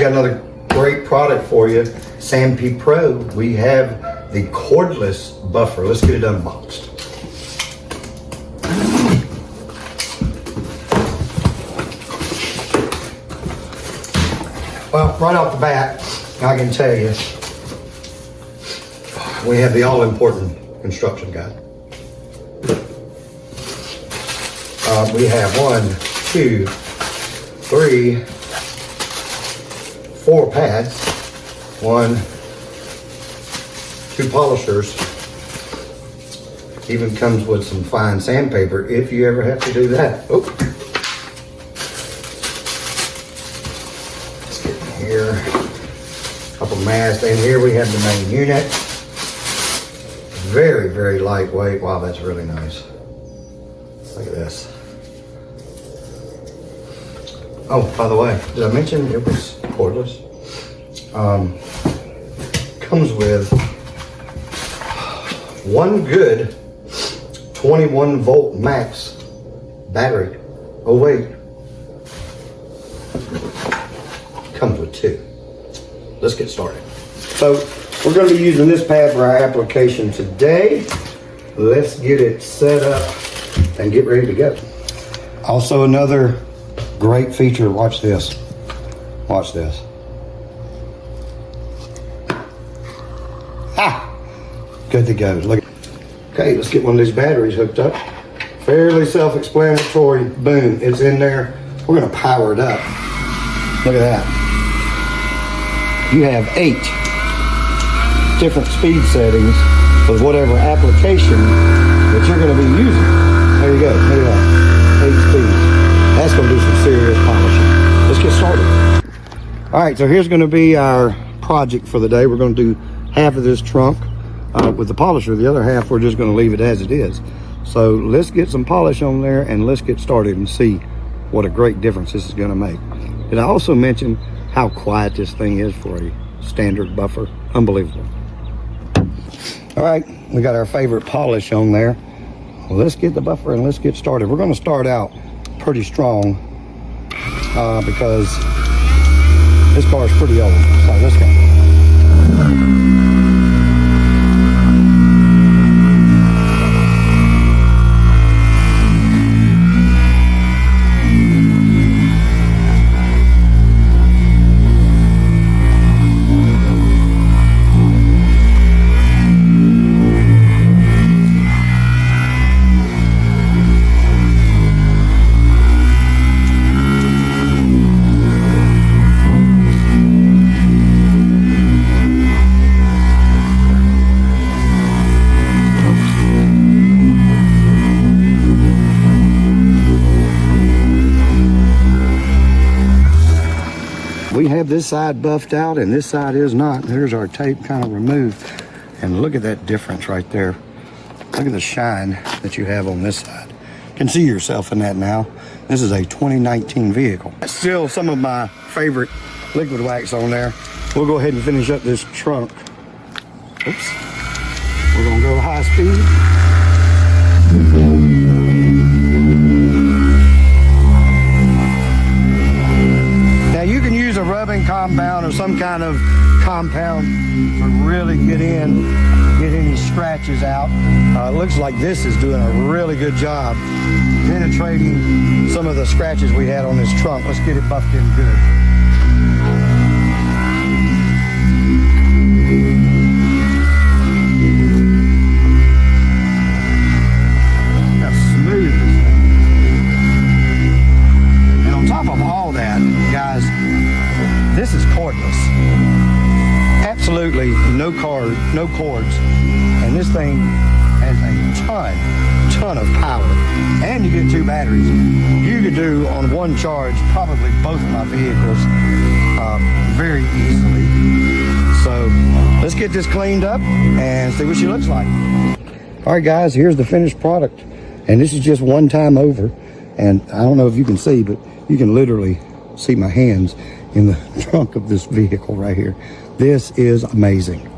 Got another great product for you, SundpeyPRO. We have the cordless buffer. Let's get it unboxed. Well, right off the bat, I can tell you, we have the all-important instruction guide. We have 1, 2, 3, 4 pads, 1, 2 polishers. Even comes with some fine sandpaper if you ever have to do that. Oh. Let's get in here. A couple masks. And here we have the main unit. Very, very lightweight. Wow, that's really nice. Look at this. Oh, by the way, did I mention it was cordless? Comes with one good 21 volt max battery. Oh wait, comes with 2. Let's get started. So we're going to be using this pad for our application today. Let's get it set up and get ready to go. Also, another great feature, watch this. Watch this. Ah, good to go. Look. Okay, let's get one of these batteries hooked up. Fairly self-explanatory. Boom, it's in there. We're gonna power it up. Look at that. You have 8 different speed settings for whatever application that you're gonna be using. There you go, look at that. 8 speeds. That's gonna do some serious polishing. Let's get started. All right, so here's gonna be our project for the day. We're gonna do half of this trunk with the polisher. The other half, we're just gonna leave it as it is. So let's get some polish on there and let's get started and see what a great difference this is gonna make. Did I also mention how quiet this thing is for a standard buffer? Unbelievable. All right, we got our favorite polish on there. Well, let's get the buffer and let's get started. We're gonna start out pretty strong because this car is pretty old. So let's go. We have this side buffed out and this side is not. There's our tape kind of removed. And look at that difference right there. Look at the shine that you have on this side. You can see yourself in that now. This is a 2019 vehicle. Still some of my favorite liquid wax on there. We'll go ahead and finish up this trunk. Oops. We're gonna go high speed. A rubbing compound or some kind of compound to really get any scratches out. It looks like this is doing a really good job penetrating some of the scratches we had on this trunk. Let's get it buffed in good. How smooth this thing is. And on top of all that, guys, this is cordless. Absolutely no cords, and this thing has a ton of power. And you get 2 batteries. You could do on one charge probably both of my vehicles very easily. So let's get this cleaned up and see what she looks like. All right, guys, here's the finished product, and this is just one time over. And I don't know if you can see, but you can literally see my hands in the trunk of this vehicle right here. This is amazing.